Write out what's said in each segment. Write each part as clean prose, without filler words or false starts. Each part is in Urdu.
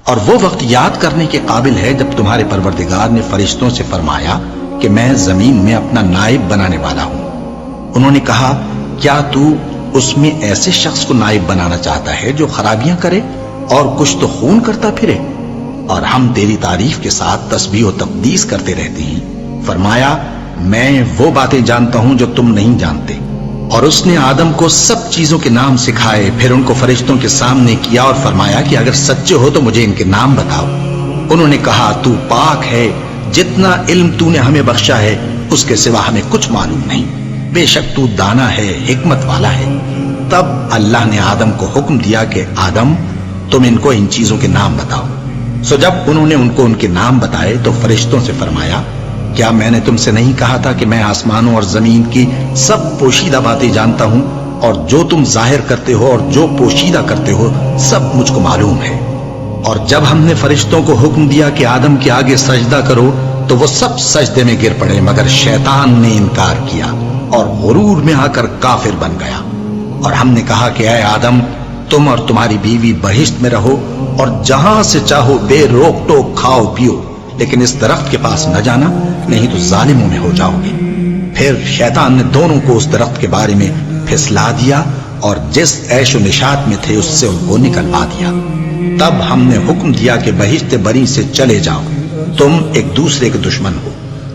اور وہ وقت یاد کرنے کے قابل ہے جب تمہارے پروردگار نے فرشتوں سے فرمایا کہ میں زمین میں اپنا نائب بنانے والا ہوں۔ انہوں نے کہا کیا تو اس میں ایسے شخص کو نائب بنانا چاہتا ہے جو خرابیاں کرے اور کچھ تو خون کرتا پھرے؟ اور ہم تیری تعریف کے ساتھ تسبیح و تقدیس کرتے رہتے ہیں۔ فرمایا میں وہ باتیں جانتا ہوں جو تم نہیں جانتے۔ اور اس نے آدم کو سب چیزوں کے نام سکھائے، پھر ان کو فرشتوں کے سامنے کیا اور فرمایا کہ اگر سچے ہو تو مجھے ان کے نام بتاؤ۔ انہوں نے کہا تو پاک ہے، جتنا علم تو نے ہمیں بخشا ہے اس کے سوا ہمیں کچھ معلوم نہیں، بے شک تو دانا ہے، حکمت والا ہے۔ تب اللہ نے آدم کو حکم دیا کہ آدم تم ان کو ان چیزوں کے نام بتاؤ۔ سو جب انہوں نے ان کو ان کے نام بتائے تو فرشتوں سے فرمایا کیا میں نے تم سے نہیں کہا تھا کہ میں آسمانوں اور زمین کی سب پوشیدہ باتیں جانتا ہوں، اور جو تم ظاہر کرتے ہو اور جو پوشیدہ کرتے ہو سب مجھ کو معلوم ہے۔ اور جب ہم نے فرشتوں کو حکم دیا کہ آدم کے آگے سجدہ کرو تو وہ سب سجدے میں گر پڑے مگر شیطان نے انکار کیا اور غرور میں آ کر کافر بن گیا۔ اور ہم نے کہا کہ اے آدم تم اور تمہاری بیوی بہشت میں رہو اور جہاں سے چاہو بے روک ٹوک کھاؤ پیو، لیکن اس درخت کے پاس نہ جانا نہیں تو ظالموں میں ہو جاؤ گے۔ پھر شیطان نے دونوں کو اس درخت کے بارے میں پھسلا دیا اور جس عیش و نشاط میں تھے اس سے ان کو نکلوا دیا۔ تب ہم نے حکم دیا کہ بہشت بری سے چلے جاؤ، تم ایک دوسرے کے دشمن ہو،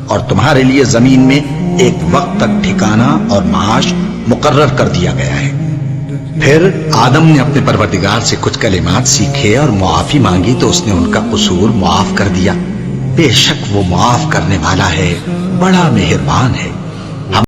اور تمہارے لیے زمین میں ایک وقت تک ٹھکانہ اور معاش مقرر کر دیا گیا ہے۔ پھر آدم نے اپنے پروردگار سے کچھ کلمات سیکھے اور معافی مانگی تو اس نے ان کا قصور معاف کر دیا۔ بے شک وہ معاف کرنے والا ہے، بڑا مہربان ہے۔